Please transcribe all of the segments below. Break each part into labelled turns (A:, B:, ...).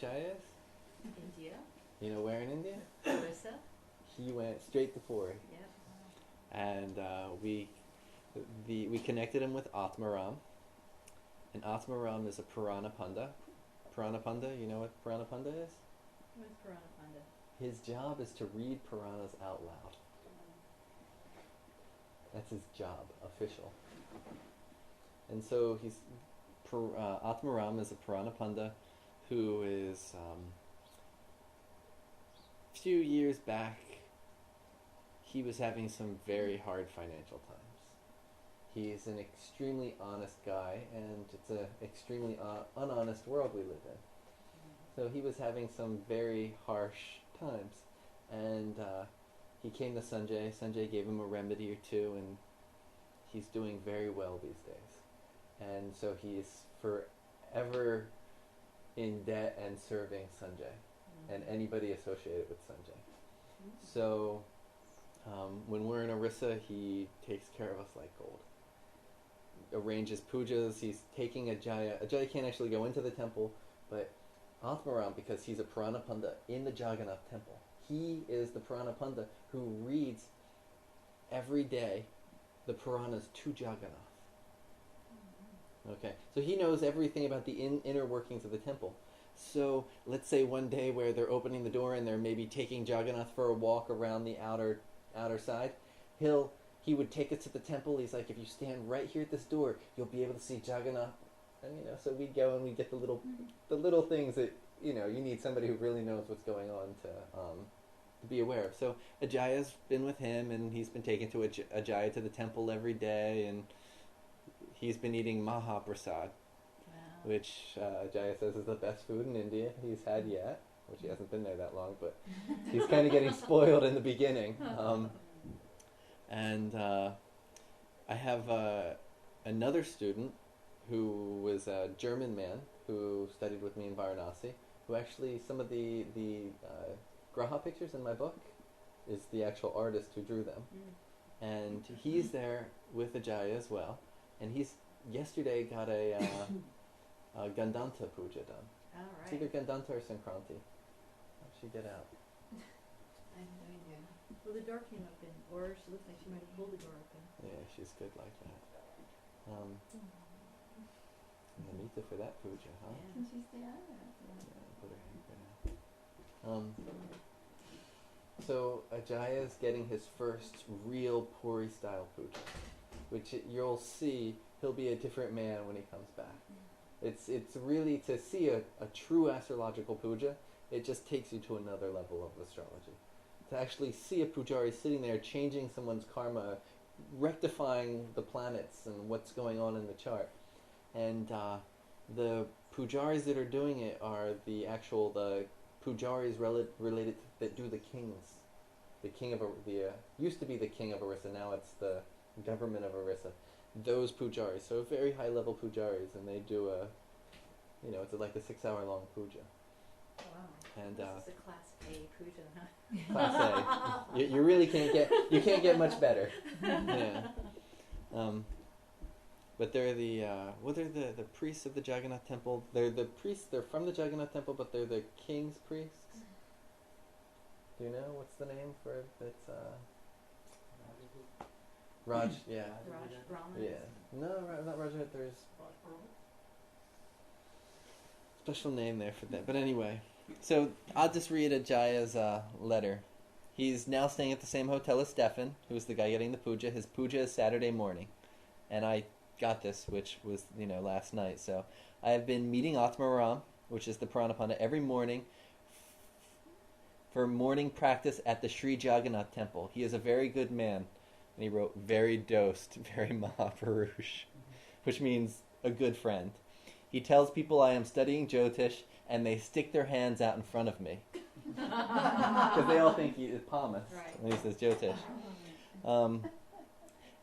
A: Ajaya is?
B: India.
A: You know where in India?
B: Orissa.
A: He went straight to Puri.
B: Yep.
A: And we connected him with Atmaram. And Atmaram is a Purana Panda. Purana Panda, you know what Purana Panda is?
B: What is Purana Panda?
A: His job is to read Puranas out loud. That's his job, official. And so Atmaram is a Purana Panda who is, a few years back, he was having some very hard financial times. He's an extremely honest guy, and it's an extremely unhonest world we live in. So he was having some very harsh times, and he came to Sanjay. Sanjay gave him a remedy or two, and he's doing very well these days. And so he's forever in debt and serving Sanjay and anybody associated with Sanjay. So when we're in Orissa, he takes care of us like gold. Arranges pujas. He's taking Ajaya. Ajaya can't actually go into the temple, but Atmaram, because he's a Purana Panda in the Jaggannath temple, he is the Purana Panda who reads every day the Puranas to Jaggannath. Okay, so he knows everything about the inner workings of the temple. So let's say one day where they're opening the door and they're maybe taking Jaggannath for a walk around the outer side, he would take us to the temple. He's like, if you stand right here at this door, you'll be able to see Jaggannath. And so we'd go and we'd get the little things that you need somebody who really knows what's going on to be aware of. So Ajaya's been with him, and he's been taken to Ajaya to the temple every day, and he's been eating Mahaprasad, which Ajaya says is the best food in India he's had yet, which he hasn't been there that long, but he's kind of getting spoiled in the beginning. And I have another student who was a German man who studied with me in Varanasi, who actually, some of the Graha pictures in my book is the actual artist who drew them. And he's there with Ajaya as well. And he's yesterday got a Gandanta puja done.
B: All right.
A: It's either Gandanta or Sankranti. How'd she get out?
B: I have no idea. Well, the door came open, or she looks like she might have pulled the door open.
A: Yeah, she's good like that. Namita for that puja, huh?
B: Yeah.
C: Can she stay out of that?
A: Yeah, put her hand down. So Ajaya's getting his first real Puri style puja, which you'll see he'll be a different man when he comes back. It's really, to see a true astrological puja, it just takes you to another level of astrology. To actually see a pujari sitting there changing someone's karma, rectifying the planets and what's going on in the chart. And the pujaris that are doing it are the pujaris related that do the kings. The king of used to be the king of Orissa, now it's the government of Orissa. Those pujaris, so very high level pujaris, and they do it's like a 6-hour long puja.
B: Wow.
A: And
B: this is a class A puja, huh?
A: Class A. You really can't get much better. Yeah. But they're the priests of the Jaggannath temple. They're the priests. They're from the Jaggannath temple, but they're the king's priests. Do you know what's the name for it? It's Raj. Yeah.
B: Raj Brahmins?
A: Yeah. No, not Rajat. There's special name there for that. But anyway, so I'll just read Ajaya's letter. He's now staying at the same hotel as Stefan, who's the guy getting the puja. His puja is Saturday morning, and I got this, which was last night. So I have been meeting Atmaram, which is the Purana Panda, every morning for morning practice at the Sri Jaggannath temple. He is a very good man. And he wrote, very dosed, very Mahapurush, which means a good friend. He tells people I am studying Jyotish, and they stick their hands out in front of me. Because they all think he is palmist,
B: Right.
A: and he says Jyotish.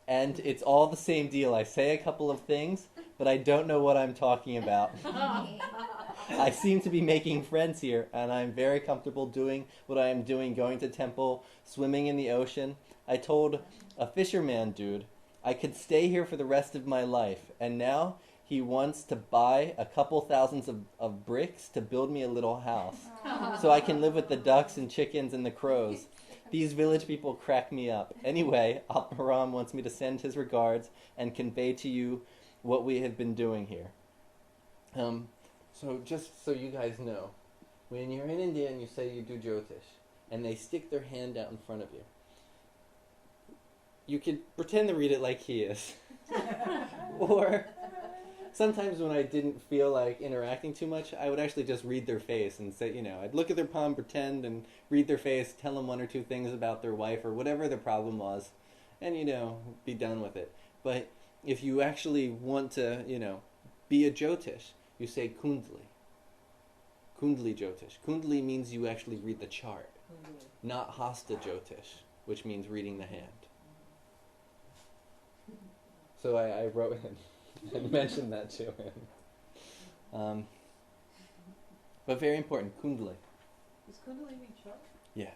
A: And it's all the same deal. I say a couple of things, but I don't know what I'm talking about. I seem to be making friends here, and I'm very comfortable doing what I am doing, going to temple, swimming in the ocean. I told a fisherman dude I could stay here for the rest of my life, and now he wants to buy a couple thousands of bricks to build me a little house so I can live with the ducks and chickens and the crows. These village people crack me up. Anyway, Atmaram wants me to send his regards and convey to you what we have been doing here. So just so you guys know, when you're in India and you say you do Jyotish, and they stick their hand out in front of you, you could pretend to read it like he is. Or sometimes when I didn't feel like interacting too much, I would actually just read their face and say, I'd look at their palm, pretend, and read their face, tell them one or two things about their wife or whatever their problem was, and, be done with it. But if you actually want to, be a Jyotish, you say Kundli. Kundli Jyotish. Kundli means you actually read the chart, not Hasta Jyotish, which means reading the hand. So I wrote him and mentioned that to him. But very important, Kundli.
B: Does Kundali mean chart?
A: Yeah.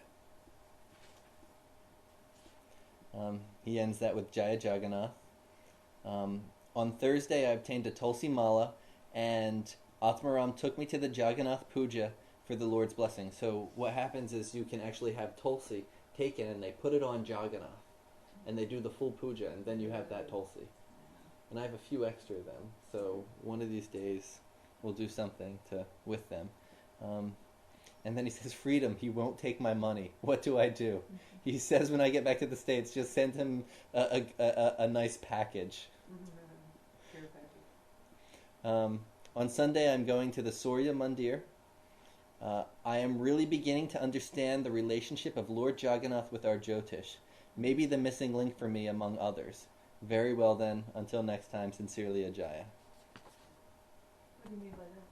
A: He ends that with Jaya Jaggannath. On Thursday, I obtained a Tulsi Mala, and Atmaram took me to the Jaggannath Puja for the Lord's blessing. So what happens is you can actually have Tulsi taken, and they put it on Jaggannath, and they do the full puja, and then you have that Tulsi. And I have a few extra of them, so one of these days we'll do something with them. And then he says, freedom, he won't take my money. What do I do? He says when I get back to the States, just send him a nice package. On Sunday, I'm going to the Surya Mandir. I am really beginning to understand the relationship of Lord Jaggannath with our Jyotish. Maybe the missing link for me among others. Very well then, until next time, sincerely Ajaya.
B: What do you mean by that?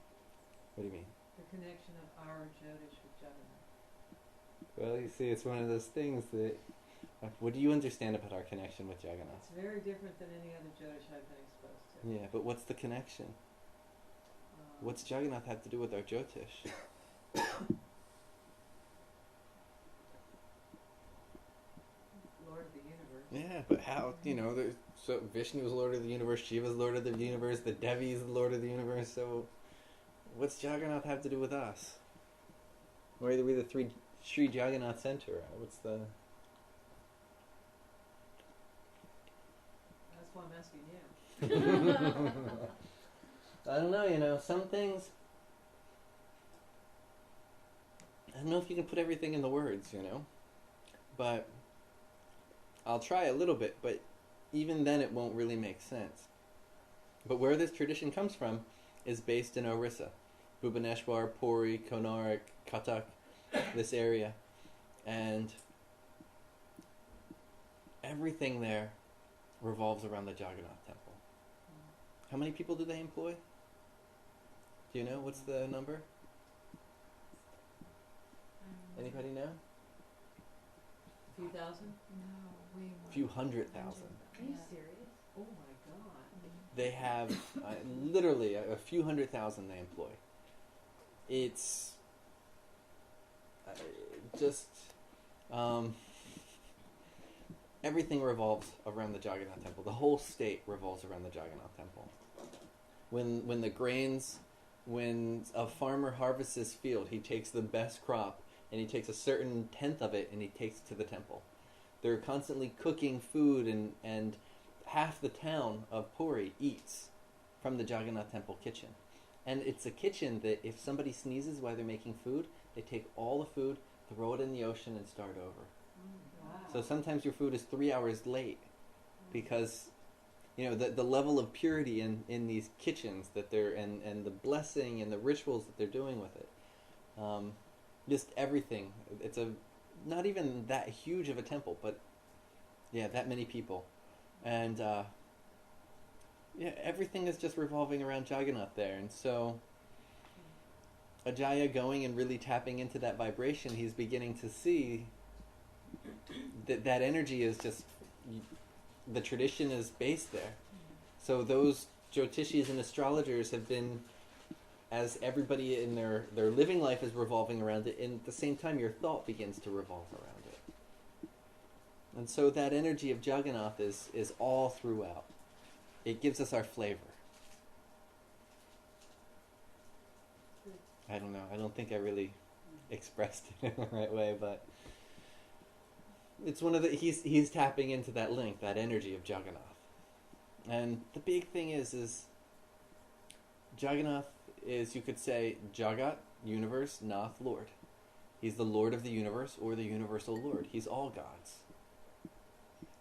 A: What do you mean?
B: The connection of our Jyotish with Jaggannath.
A: Well, you see, it's one of those things that... What do you understand about our connection with Jaggannath?
B: It's very different than any other Jyotish I've been exposed to.
A: Yeah, but what's the connection? What's Jaggannath have to do with our Jyotish?
B: Lord of the universe.
A: Yeah, but how, so Vishnu is Lord of the universe, Shiva is Lord of the universe, the Devi is the Lord of the universe, so what's Jaggannath have to do with us? Or either we the Sri Jaggannath Center, what's the...
B: That's why I'm asking you.
A: I don't know, some things... I don't know if you can put everything in the words, but... I'll try a little bit, but even then it won't really make sense. But where this tradition comes from is based in Orissa. Bhubaneshwar, Puri, Konark, Cuttack, this area. And everything there revolves around the Jaggannath temple. How many people do they employ? Do you know? What's the number? Anybody know?
B: A few thousand?
C: No, way more.
A: A few 100,000.
B: Are you serious? Oh my God.
A: They have literally a few 100,000 they employ. It's just everything revolves around the Jaggannath temple. The whole state revolves around the Jaggannath temple. When the grains, when a farmer harvests his field, he takes the best crop and he takes a certain tenth of it and he takes it to the temple. They're constantly cooking food, and half the town of Puri eats from the Jaggannath temple kitchen. And it's a kitchen that if somebody sneezes while they're making food, they take all the food, throw it in the ocean, and start over.
B: Wow.
A: So sometimes your food is 3 hours late because, the level of purity in these kitchens that they're, and the blessing and the rituals that they're doing with it. Just everything. It's not even that huge of a temple, but that many people. And everything is just revolving around Jaggannath there. And so Ajaya going and really tapping into that vibration, he's beginning to see that energy is just, the tradition is based there. So those Jyotishis and astrologers have been, as everybody in their living life is revolving around it, and at the same time your thought begins to revolve around it. And so that energy of Jaggannath is all throughout. It gives us our flavor. I don't know. I don't think I really expressed it in the right way, but it's one of the he's tapping into that link, that energy of Jaggannath. And the big thing is Jaggannath is, you could say, Jagat, universe, Nath, Lord. He's the Lord of the universe, or the universal Lord. He's all gods.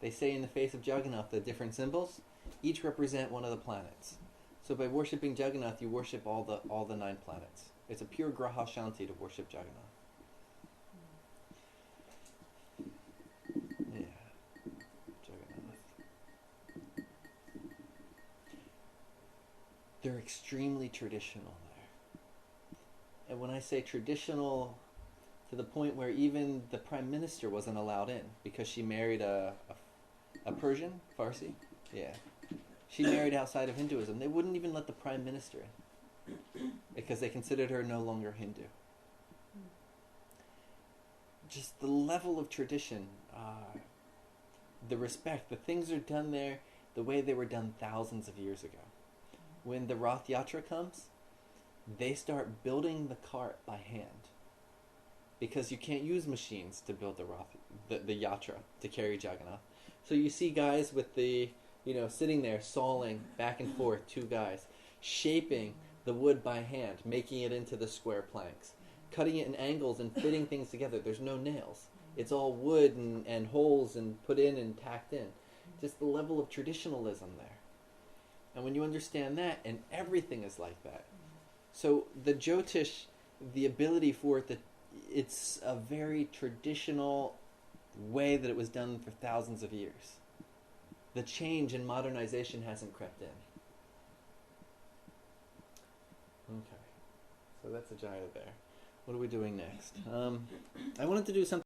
A: They say in the face of Jaggannath, the different symbols each represent one of the planets. So by worshipping Jaggannath, you worship all the 9 planets. It's a pure graha shanti to worship Jaggannath. Yeah, Jaggannath. They're extremely traditional there. And when I say traditional, to the point where even the prime minister wasn't allowed in because she married a Persian, Farsi. Yeah. She married outside of Hinduism. They wouldn't even let the prime minister in because they considered her no longer Hindu. Just the level of tradition, the respect, the things are done there the way they were done thousands of years ago. When the Rath Yatra comes, they start building the cart by hand because you can't use machines to build the Yatra to carry Jaggannath. So you see guys with the, sitting there sawing back and forth, 2 guys, shaping the wood by hand, making it into the square planks, cutting it in angles and fitting things together. There's no nails. It's all wood and holes and put in and tacked in. Just the level of traditionalism there. And when you understand that, and everything is like that. So the Jyotish, the ability for it, it's a very traditional way that it was done for thousands of years. The change in modernization hasn't crept in. Okay, so that's a Jaya there. What are we doing next? I wanted to do something